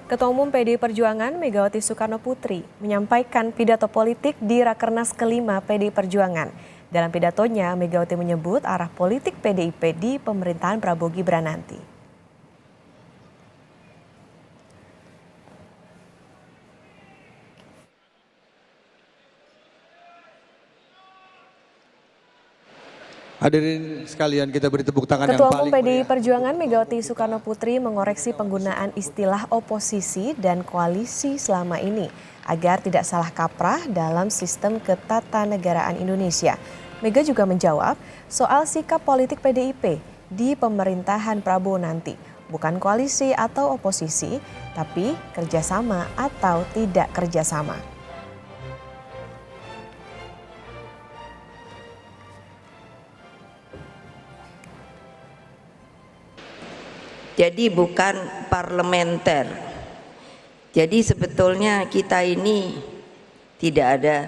Ketua Umum PDI Perjuangan Megawati Soekarnoputri menyampaikan pidato politik di Rakernas kelima PDI Perjuangan. Dalam pidatonya, Megawati menyebut arah politik PDIP di pemerintahan Prabowo Gibran nanti. Hadirin sekalian, kita beri tepuk tangan yang Ketua paling Umum PDI meriah. Perjuangan Megawati Soekarnoputri mengoreksi penggunaan istilah oposisi dan koalisi selama ini agar tidak salah kaprah dalam sistem ketatanegaraan Indonesia. Mega juga menjawab soal sikap politik PDIP di pemerintahan Prabowo nanti. Bukan koalisi atau oposisi, tapi kerjasama atau tidak kerjasama. Jadi bukan parlementer. Jadi sebetulnya kita ini tidak ada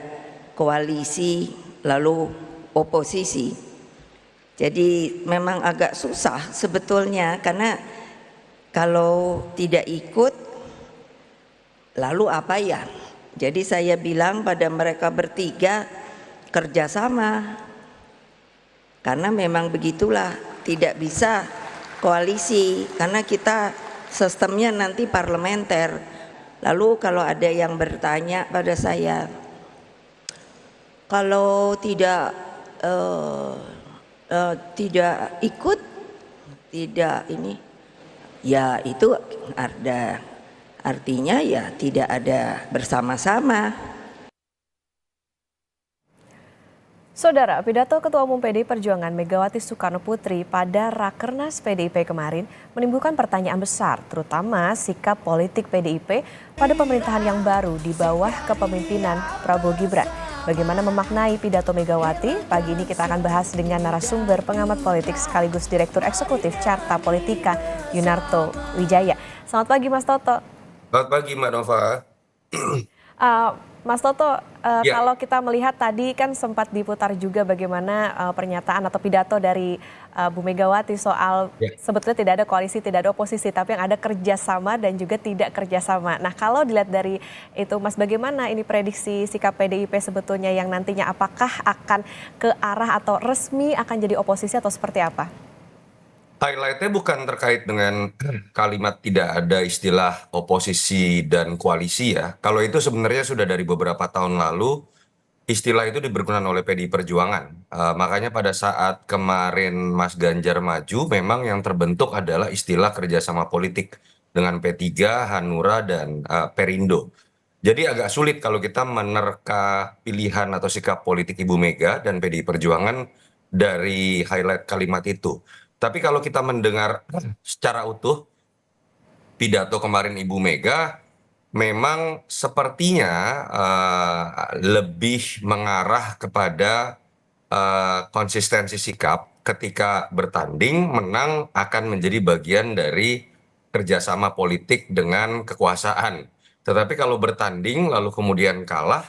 koalisi lalu oposisi. Jadi memang agak susah sebetulnya, karena kalau tidak ikut lalu apa ya? Jadi saya bilang pada mereka bertiga, kerjasama. Karena memang begitulah, tidak bisa koalisi karena kita sistemnya nanti parlementer. Lalu kalau ada yang bertanya pada saya, kalau tidak ikut, tidak ini, ya itu artinya ya tidak ada bersama-sama. Saudara, pidato Ketua Umum PDI Perjuangan Megawati Soekarnoputri pada Rakernas PDIP kemarin menimbulkan pertanyaan besar, terutama sikap politik PDIP pada pemerintahan yang baru di bawah kepemimpinan Prabowo Gibran. Bagaimana memaknai pidato Megawati? Pagi ini kita akan bahas dengan narasumber pengamat politik sekaligus Direktur Eksekutif Carta Politika, Yunarto Wijaya. Selamat pagi Mas Toto. Selamat pagi Mbak Nova. Mas Toto, kalau kita melihat tadi kan sempat diputar juga bagaimana pernyataan atau pidato dari Bu Megawati soal sebetulnya tidak ada koalisi, tidak ada oposisi, tapi yang ada kerjasama dan juga tidak kerjasama. Nah kalau dilihat dari itu Mas, bagaimana ini prediksi sikap PDIP sebetulnya yang nantinya apakah akan ke arah atau resmi akan jadi oposisi atau seperti apa? Highlightnya bukan terkait dengan kalimat tidak ada istilah oposisi dan koalisi ya. Kalau itu sebenarnya sudah dari beberapa tahun lalu istilah itu dibergunakan oleh PDI Perjuangan. Makanya pada saat kemarin Mas Ganjar maju, memang yang terbentuk adalah istilah kerjasama politik dengan P3, Hanura, dan Perindo. Jadi agak sulit kalau kita menerka pilihan atau sikap politik Ibu Mega dan PDI Perjuangan dari highlight kalimat itu. Tapi kalau kita mendengar secara utuh pidato kemarin Ibu Mega, memang sepertinya lebih mengarah kepada konsistensi sikap ketika bertanding, menang akan menjadi bagian dari kerjasama politik dengan kekuasaan. Tetapi kalau bertanding lalu kemudian kalah,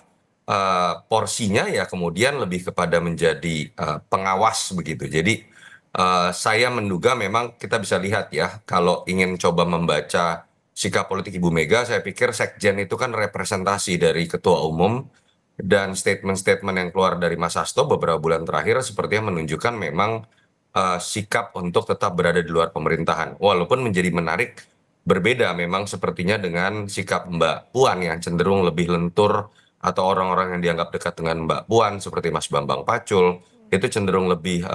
porsinya ya kemudian lebih kepada menjadi pengawas begitu. Jadi saya menduga memang kita bisa lihat ya, kalau ingin coba membaca sikap politik Ibu Mega, saya pikir Sekjen itu kan representasi dari Ketua Umum, dan statement-statement yang keluar dari Mas Hasto beberapa bulan terakhir sepertinya menunjukkan memang sikap untuk tetap berada di luar pemerintahan. Walaupun menjadi menarik, berbeda memang sepertinya dengan sikap Mbak Puan yang cenderung lebih lentur, atau orang-orang yang dianggap dekat dengan Mbak Puan seperti Mas Bambang Pacul, itu cenderung lebih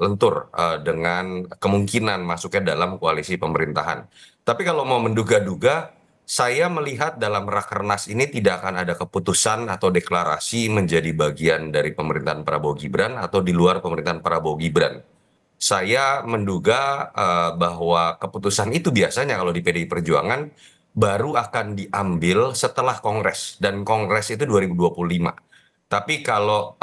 lentur dengan kemungkinan masuknya dalam koalisi pemerintahan. Tapi kalau mau menduga-duga, saya melihat dalam Rakernas ini tidak akan ada keputusan atau deklarasi menjadi bagian dari pemerintahan Prabowo Gibran atau di luar pemerintahan Prabowo Gibran. Saya menduga bahwa keputusan itu biasanya kalau di PDI Perjuangan baru akan diambil setelah Kongres, dan Kongres itu 2025. Tapi kalau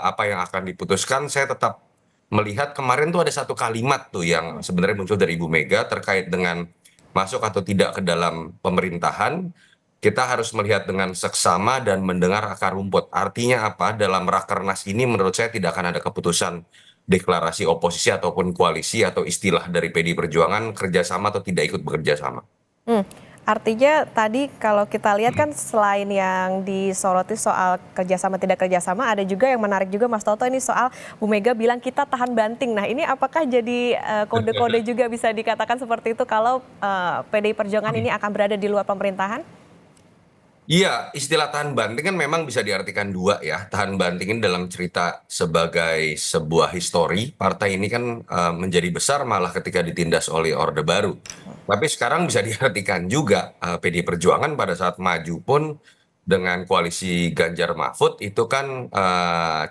apa yang akan diputuskan, saya tetap melihat kemarin tuh ada satu kalimat tuh yang sebenarnya muncul dari Ibu Mega terkait dengan masuk atau tidak ke dalam pemerintahan. Kita harus melihat dengan seksama dan mendengar akar rumput. Artinya apa? Dalam Rakernas ini menurut saya tidak akan ada keputusan deklarasi oposisi ataupun koalisi atau istilah dari PDI Perjuangan kerjasama atau tidak ikut bekerja sama. Artinya tadi kalau kita lihat kan selain yang disoroti soal kerjasama tidak kerjasama, ada juga yang menarik juga Mas Toto ini soal Bu Mega bilang kita tahan banting. Nah ini apakah jadi kode-kode juga bisa dikatakan seperti itu kalau PDI Perjuangan ini akan berada di luar pemerintahan? Iya, istilah tahan banting kan memang bisa diartikan dua ya. Tahan banting ini dalam cerita sebagai sebuah histori, partai ini kan menjadi besar malah ketika ditindas oleh Orde Baru. Tapi sekarang bisa diartikan juga PDI Perjuangan pada saat maju pun dengan koalisi Ganjar Mahfud itu kan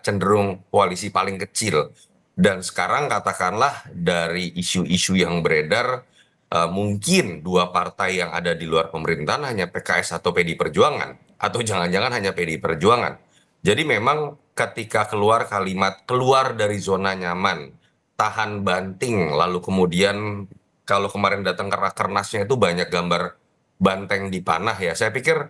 cenderung koalisi paling kecil. Dan sekarang katakanlah dari isu-isu yang beredar, mungkin dua partai yang ada di luar pemerintahan hanya PKS atau PDI Perjuangan, atau jangan-jangan hanya PDI Perjuangan. Jadi memang ketika keluar kalimat keluar dari zona nyaman, tahan banting, lalu kemudian kalau kemarin datang ke Rakernasnya itu banyak gambar banteng dipanah ya, saya pikir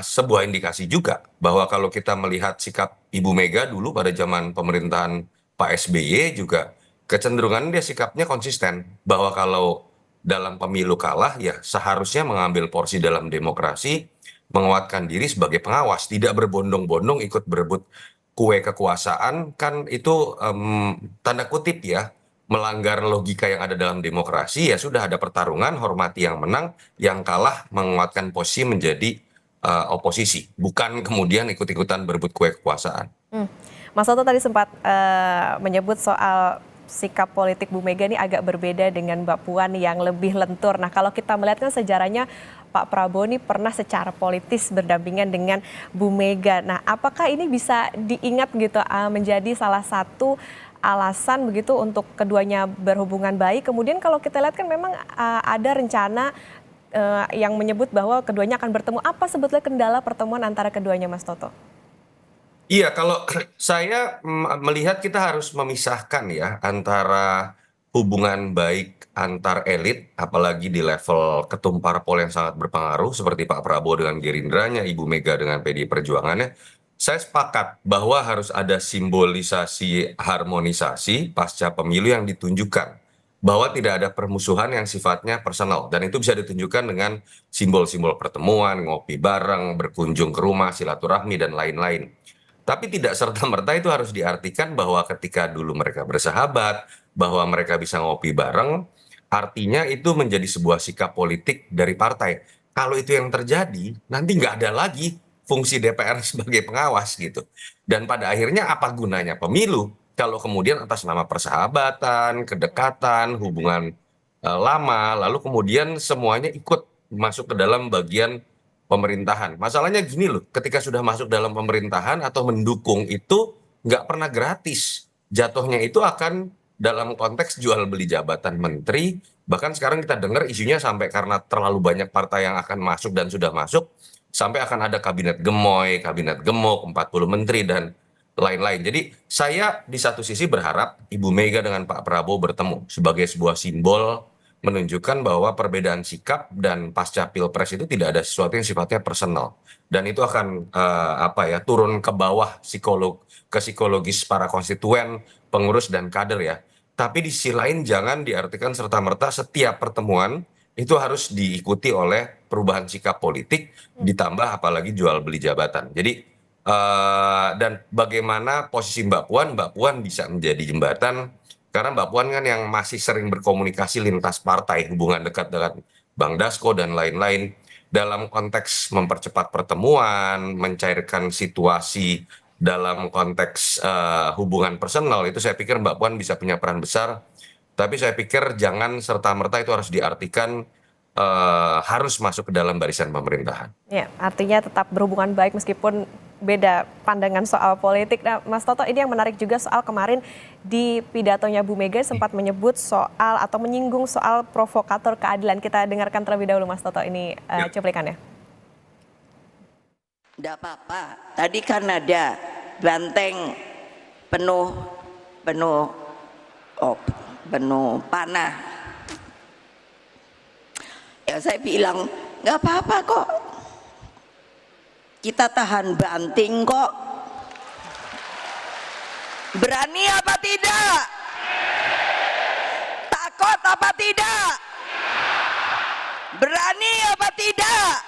sebuah indikasi juga bahwa kalau kita melihat sikap Ibu Mega dulu pada zaman pemerintahan Pak SBY juga kecenderungan dia sikapnya konsisten bahwa kalau dalam pemilu kalah ya seharusnya mengambil porsi dalam demokrasi, menguatkan diri sebagai pengawas, tidak berbondong-bondong ikut berebut kue kekuasaan, kan itu tanda kutip ya melanggar logika yang ada dalam demokrasi. Ya sudah, ada pertarungan, hormati yang menang, yang kalah menguatkan posisi menjadi oposisi, bukan kemudian ikut-ikutan berebut kue kekuasaan. Mas Toto tadi sempat menyebut soal sikap politik Bu Mega ini agak berbeda dengan Mbak Puan yang lebih lentur. Nah kalau kita melihat kan sejarahnya Pak Prabowo ini pernah secara politis berdampingan dengan Bu Mega. Nah apakah ini bisa diingat gitu menjadi salah satu alasan begitu untuk keduanya berhubungan baik? Kemudian kalau kita lihat kan memang ada rencana yang menyebut bahwa keduanya akan bertemu. Apa sebetulnya kendala pertemuan antara keduanya Mas Toto? Iya, kalau saya melihat kita harus memisahkan ya antara hubungan baik antar elit, apalagi di level ketum parpol yang sangat berpengaruh seperti Pak Prabowo dengan Gerindranya, Ibu Mega dengan PDI Perjuangannya. Saya sepakat bahwa harus ada simbolisasi harmonisasi pasca pemilu yang ditunjukkan bahwa tidak ada permusuhan yang sifatnya personal, dan itu bisa ditunjukkan dengan simbol-simbol pertemuan, ngopi bareng, berkunjung ke rumah, silaturahmi dan lain-lain. Tapi tidak serta-merta itu harus diartikan bahwa ketika dulu mereka bersahabat, bahwa mereka bisa ngopi bareng, artinya itu menjadi sebuah sikap politik dari partai. Kalau itu yang terjadi, nanti nggak ada lagi fungsi DPR sebagai pengawas gitu. Dan pada akhirnya apa gunanya pemilu kalau kemudian atas nama persahabatan, kedekatan, hubungan lama, lalu kemudian semuanya ikut masuk ke dalam bagian pemerintahan. Masalahnya gini loh, ketika sudah masuk dalam pemerintahan atau mendukung itu nggak pernah gratis. Jatuhnya itu akan dalam konteks jual beli jabatan menteri. Bahkan sekarang kita dengar isunya sampai karena terlalu banyak partai yang akan masuk dan sudah masuk, sampai akan ada kabinet gemoy, kabinet gemuk, 40 menteri dan lain-lain. Jadi saya di satu sisi berharap Ibu Mega dengan Pak Prabowo bertemu sebagai sebuah simbol menunjukkan bahwa perbedaan sikap dan pasca pilpres itu tidak ada sesuatu yang sifatnya personal, dan itu akan turun ke bawah ke psikologis para konstituen, pengurus dan kader ya. Tapi di sisi lain jangan diartikan serta-merta setiap pertemuan itu harus diikuti oleh perubahan sikap politik, ditambah apalagi jual beli jabatan. Jadi dan bagaimana posisi Mbak Puan bisa menjadi jembatan. Karena Mbak Puan kan yang masih sering berkomunikasi lintas partai, hubungan dekat dengan Bang Dasko dan lain-lain, dalam konteks mempercepat pertemuan, mencairkan situasi dalam konteks hubungan personal, itu saya pikir Mbak Puan bisa punya peran besar. Tapi saya pikir jangan serta-merta itu harus diartikan harus masuk ke dalam barisan pemerintahan. Ya, artinya tetap berhubungan baik meskipun beda pandangan soal politik. Nah, Mas Toto, ini yang menarik juga soal kemarin di pidatonya Bu Mega sempat menyebut soal atau menyinggung soal provokator keadilan. Kita dengarkan terlebih dahulu Mas Toto ini cuplikannya. Tidak apa-apa. Tadi kan ada banteng penuh panah. Ya saya bilang nggak apa-apa kok. Kita tahan banting kok. Berani apa tidak? Takut apa tidak? Berani apa tidak?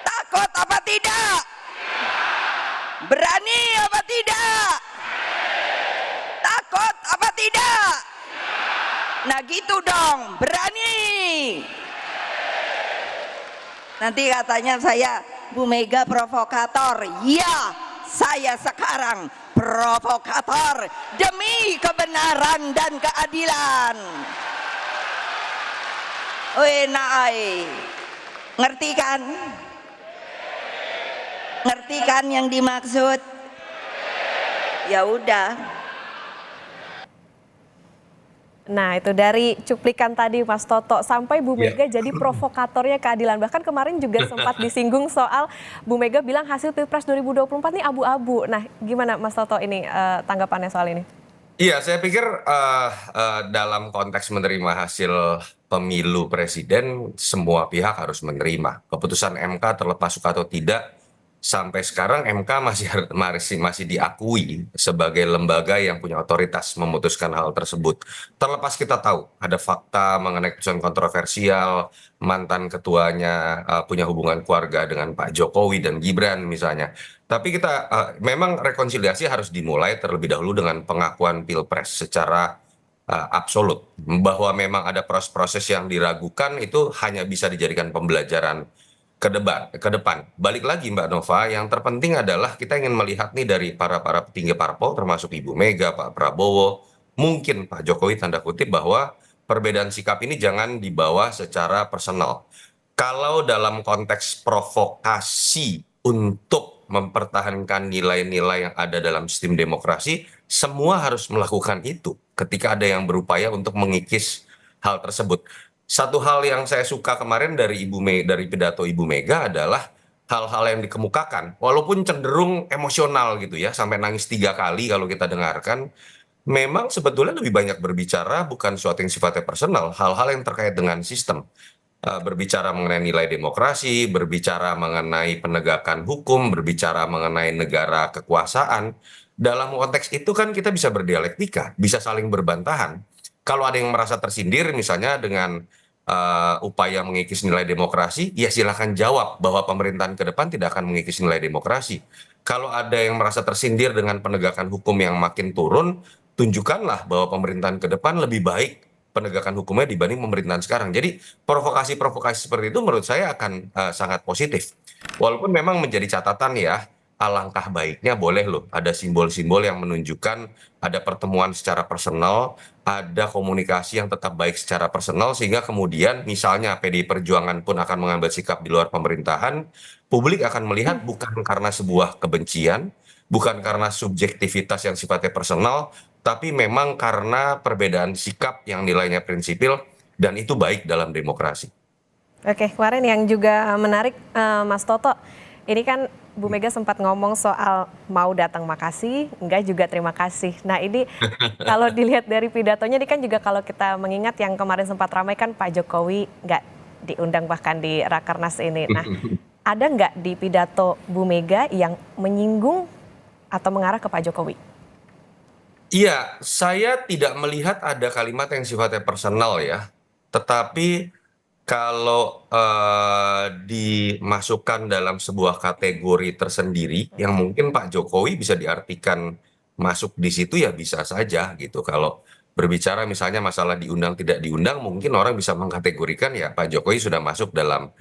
Takut apa tidak? Berani apa tidak? Takut apa tidak? Nah gitu dong, berani. Nanti katanya saya Bu Mega provokator. Ya, saya sekarang provokator demi kebenaran dan keadilan. Naai, ngerti kan? Ngerti kan yang dimaksud? Ya udah. Nah, itu dari cuplikan tadi Mas Toto sampai Bu Mega jadi provokatornya keadilan. Bahkan kemarin juga sempat disinggung soal Bu Mega bilang hasil Pilpres 2024 ini abu-abu. Nah, gimana Mas Toto ini tanggapannya soal ini? Iya, saya pikir dalam konteks menerima hasil pemilu presiden, semua pihak harus menerima. Keputusan MK terlepas suka atau tidak, sampai sekarang MK masih diakui sebagai lembaga yang punya otoritas memutuskan hal tersebut. Terlepas kita tahu ada fakta mengenai keputusan kontroversial, mantan ketuanya punya hubungan keluarga dengan Pak Jokowi dan Gibran misalnya. Tapi kita memang rekonsiliasi harus dimulai terlebih dahulu dengan pengakuan Pilpres secara absolut, bahwa memang ada proses-proses yang diragukan itu hanya bisa dijadikan pembelajaran ke depan. Balik lagi Mbak Nova, yang terpenting adalah kita ingin melihat nih dari para petinggi parpol termasuk Ibu Mega, Pak Prabowo, mungkin Pak Jokowi tanda kutip, bahwa perbedaan sikap ini jangan dibawa secara personal. Kalau dalam konteks provokasi untuk mempertahankan nilai-nilai yang ada dalam sistem demokrasi, semua harus melakukan itu ketika ada yang berupaya untuk mengikis hal tersebut. Satu hal yang saya suka kemarin dari dari pidato Ibu Mega adalah hal-hal yang dikemukakan, walaupun cenderung emosional gitu ya, sampai nangis 3 kali kalau kita dengarkan, memang sebetulnya lebih banyak berbicara bukan sesuatu yang sifatnya personal, hal-hal yang terkait dengan sistem. Berbicara mengenai nilai demokrasi, berbicara mengenai penegakan hukum, berbicara mengenai negara kekuasaan. Dalam konteks itu kan kita bisa berdialektika, bisa saling berbantahan. Kalau ada yang merasa tersindir misalnya dengan upaya mengikis nilai demokrasi, ya silakan jawab bahwa pemerintahan ke depan tidak akan mengikis nilai demokrasi. Kalau ada yang merasa tersindir dengan penegakan hukum yang makin turun, tunjukkanlah bahwa pemerintahan ke depan lebih baik penegakan hukumnya dibanding pemerintahan sekarang. Jadi provokasi-provokasi seperti itu menurut saya akan sangat positif. Walaupun memang menjadi catatan ya, alangkah baiknya boleh loh ada simbol-simbol yang menunjukkan ada pertemuan secara personal, ada komunikasi yang tetap baik secara personal, sehingga kemudian misalnya PDI Perjuangan pun akan mengambil sikap di luar pemerintahan, publik akan melihat bukan karena sebuah kebencian, bukan karena subjektivitas yang sifatnya personal, tapi memang karena perbedaan sikap yang nilainya prinsipil, dan itu baik dalam demokrasi. Oke, kemarin yang juga menarik Mas Toto, ini kan Bu Mega sempat ngomong soal mau datang makasih, enggak juga terima kasih. Nah ini kalau dilihat dari pidatonya, ini kan juga kalau kita mengingat yang kemarin sempat ramai kan Pak Jokowi nggak diundang bahkan di Rakernas ini. Nah ada nggak di pidato Bu Mega yang menyinggung atau mengarah ke Pak Jokowi? Iya, saya tidak melihat ada kalimat yang sifatnya personal ya. Tetapi kalau dimasukkan dalam sebuah kategori tersendiri, yang mungkin Pak Jokowi bisa diartikan masuk di situ, ya bisa saja gitu. Kalau berbicara misalnya masalah diundang tidak diundang, mungkin orang bisa mengkategorikan ya Pak Jokowi sudah masuk dalam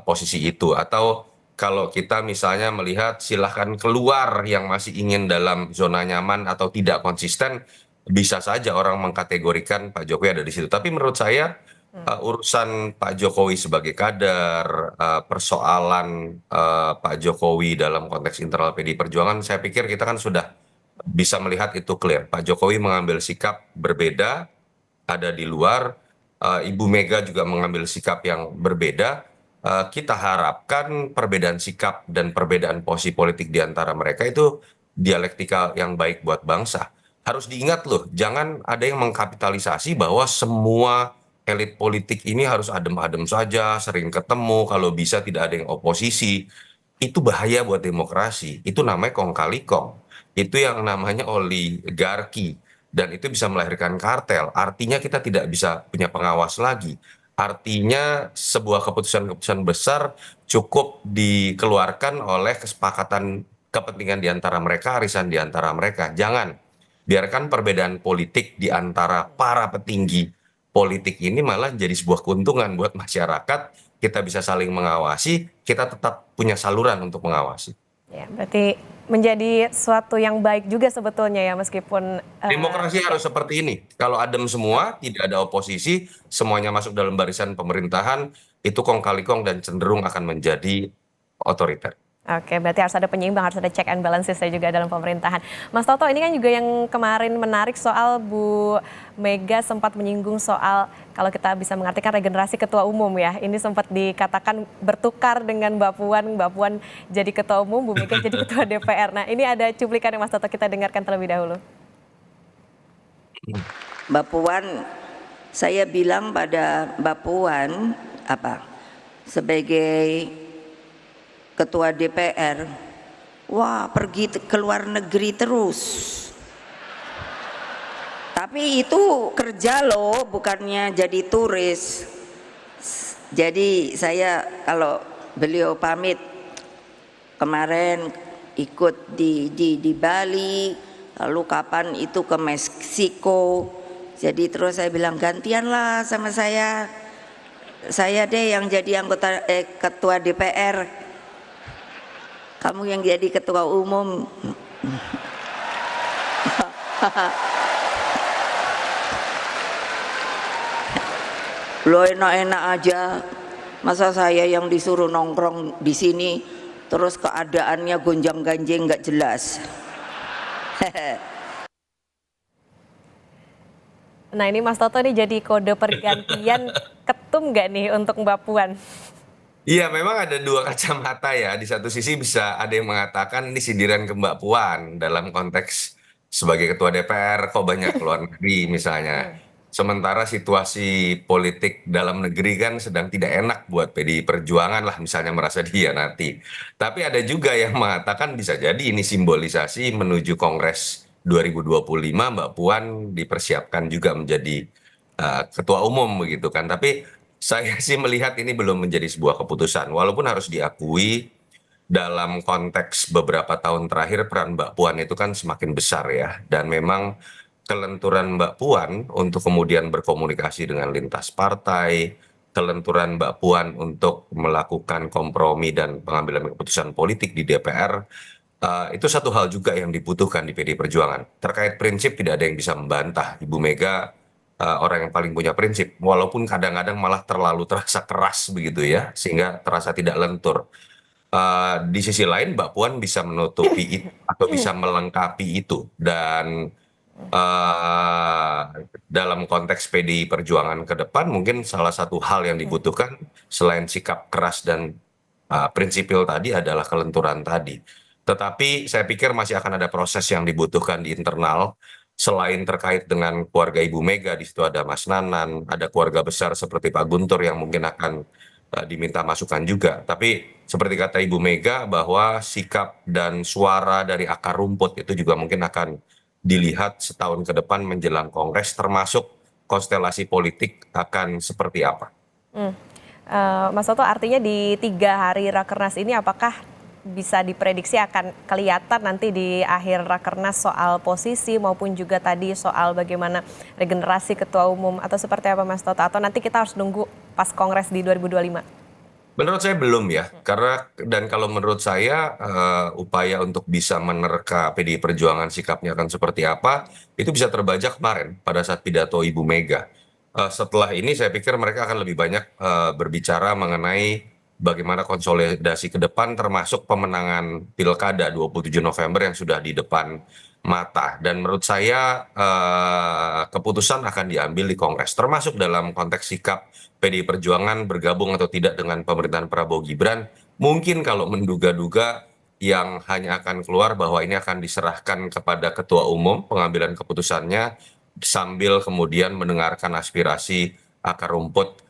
posisi itu. Atau kalau kita misalnya melihat silahkan keluar yang masih ingin dalam zona nyaman atau tidak konsisten, bisa saja orang mengkategorikan Pak Jokowi ada di situ. Tapi menurut saya urusan Pak Jokowi sebagai kader, persoalan Pak Jokowi dalam konteks internal PDI Perjuangan, saya pikir kita kan sudah bisa melihat itu clear. Pak Jokowi mengambil sikap berbeda, ada di luar. Ibu Mega juga mengambil sikap yang berbeda. Kita harapkan perbedaan sikap dan perbedaan posisi politik di antara mereka itu dialektika yang baik buat bangsa. Harus diingat loh, jangan ada yang mengkapitalisasi bahwa semua elit politik ini harus adem-adem saja, sering ketemu, kalau bisa tidak ada yang oposisi. Itu bahaya buat demokrasi. Itu namanya kong kali kong. Itu yang namanya oligarki. Dan itu bisa melahirkan kartel. Artinya kita tidak bisa punya pengawas lagi. Artinya sebuah keputusan-keputusan besar cukup dikeluarkan oleh kesepakatan kepentingan di antara mereka, arisan di antara mereka. Jangan biarkan perbedaan politik di antara para petinggi politik ini malah jadi sebuah keuntungan buat masyarakat. Kita bisa saling mengawasi, kita tetap punya saluran untuk mengawasi. Ya, berarti menjadi suatu yang baik juga sebetulnya ya meskipun Demokrasi harus seperti ini. Kalau adem semua, tidak ada oposisi, semuanya masuk dalam barisan pemerintahan, itu kong kali kong dan cenderung akan menjadi otoriter. oke, berarti harus ada penyeimbang, harus ada check and balances ya juga dalam pemerintahan. Mas Toto, ini kan juga yang kemarin menarik soal Bu Mega sempat menyinggung soal kalau kita bisa mengartikan regenerasi ketua umum ya. Ini sempat dikatakan bertukar dengan Mbak Puan jadi ketua umum, Bu Mega jadi ketua DPR. Nah, ini ada cuplikan yang Mas Toto, kita dengarkan terlebih dahulu. Mbak Puan, saya bilang pada Mbak Puan sebagai ketua DPR, wah pergi ke luar negeri terus. Tapi itu kerja loh, bukannya jadi turis. Jadi saya kalau beliau pamit kemarin ikut di Bali, lalu kapan itu ke Meksiko. Jadi terus saya bilang gantianlah sama saya deh yang jadi anggota ketua DPR. Kamu yang jadi ketua umum. Lo enak-enak aja. Masa saya yang disuruh nongkrong di sini terus keadaannya gonjang-ganjing nggak jelas. Nah, ini Mas Toto, ini jadi kode pergantian ketum nggak nih untuk Mbak Puan? Iya, memang ada dua kacamata ya. Di satu sisi bisa ada yang mengatakan ini sindiran ke Mbak Puan dalam konteks sebagai ketua DPR, kok banyak keluar negeri misalnya. Sementara situasi politik dalam negeri kan sedang tidak enak buat PDI Perjuangan lah misalnya merasa dihianati. Tapi ada juga yang mengatakan bisa jadi ini simbolisasi menuju Kongres 2025 Mbak Puan dipersiapkan juga menjadi ketua umum begitu kan. Tapi saya sih melihat ini belum menjadi sebuah keputusan, walaupun harus diakui dalam konteks beberapa tahun terakhir peran Mbak Puan itu kan semakin besar ya, dan memang kelenturan Mbak Puan untuk kemudian berkomunikasi dengan lintas partai, kelenturan Mbak Puan untuk melakukan kompromi dan pengambilan keputusan politik di DPR, itu satu hal juga yang dibutuhkan di PDI Perjuangan. Terkait prinsip tidak ada yang bisa membantah. Ibu Mega orang yang paling punya prinsip, walaupun kadang-kadang malah terlalu terasa keras begitu ya, sehingga terasa tidak lentur. Di sisi lain, Mbak Puan bisa menutupi itu atau bisa melengkapi itu, dan dalam konteks PDI Perjuangan ke depan, mungkin salah satu hal yang dibutuhkan selain sikap keras dan prinsipil tadi adalah kelenturan tadi. Tetapi saya pikir masih akan ada proses yang dibutuhkan di internal. Selain terkait dengan keluarga Ibu Mega, di situ ada Mas Nanan, ada keluarga besar seperti Pak Guntur yang mungkin akan diminta masukan juga. Tapi seperti kata Ibu Mega bahwa sikap dan suara dari akar rumput itu juga mungkin akan dilihat setahun ke depan menjelang Kongres, termasuk konstelasi politik akan seperti apa. Mas Toto, artinya di 3 hari Rakernas ini apakah bisa diprediksi akan kelihatan nanti di akhir Rakernas soal posisi maupun juga tadi soal bagaimana regenerasi ketua umum atau seperti apa Mas Toto? Atau nanti kita harus nunggu pas Kongres di 2025? Menurut saya belum ya, karena dan kalau menurut saya upaya untuk bisa menerka PDI Perjuangan sikapnya akan seperti apa, itu bisa terbaca kemarin pada saat pidato Ibu Mega. Setelah ini saya pikir mereka akan lebih banyak berbicara mengenai bagaimana konsolidasi ke depan, termasuk pemenangan Pilkada 27 November yang sudah di depan mata. Dan menurut saya keputusan akan diambil di Kongres, termasuk dalam konteks sikap PDI Perjuangan bergabung atau tidak dengan pemerintahan Prabowo Gibran. Mungkin kalau menduga-duga yang hanya akan keluar bahwa ini akan diserahkan kepada ketua umum pengambilan keputusannya, sambil kemudian mendengarkan aspirasi akar rumput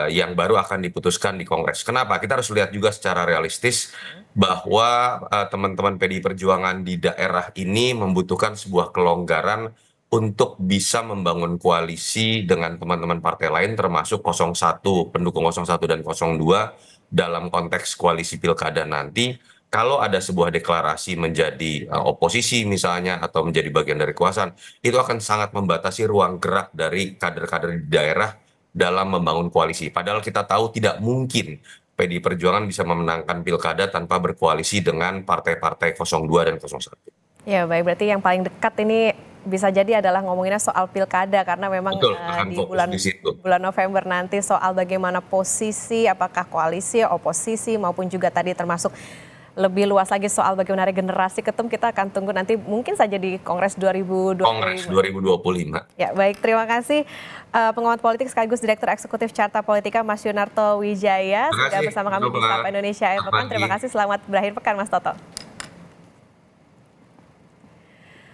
yang baru akan diputuskan di Kongres. Kenapa? Kita harus lihat juga secara realistis bahwa teman-teman PDI Perjuangan di daerah ini membutuhkan sebuah kelonggaran untuk bisa membangun koalisi dengan teman-teman partai lain termasuk 01, pendukung 01 dan 02 dalam konteks koalisi pilkada nanti. Kalau ada sebuah deklarasi menjadi oposisi misalnya atau menjadi bagian dari kekuasaan, itu akan sangat membatasi ruang gerak dari kader-kader di daerah dalam membangun koalisi. Padahal kita tahu tidak mungkin PDI Perjuangan bisa memenangkan pilkada tanpa berkoalisi dengan partai-partai 02 dan 01. Ya baik, berarti yang paling dekat ini bisa jadi adalah ngomonginnya soal pilkada karena memang Betul, akan di fokus di situ. bulan November nanti soal bagaimana posisi apakah koalisi, oposisi maupun juga tadi termasuk lebih luas lagi soal bagaimana regenerasi ketum kita akan tunggu nanti mungkin saja di Kongres 2025. Kongres 2025. Ya baik, terima kasih pengamat politik sekaligus Direktur Eksekutif Carta Politika Mas Yunarto Wijaya Terima sudah kasih, bersama kami di Mbak. Sapa Indonesia Akhir Pekan. Selamat Terima pagi. kasih, selamat berakhir pekan Mas Toto.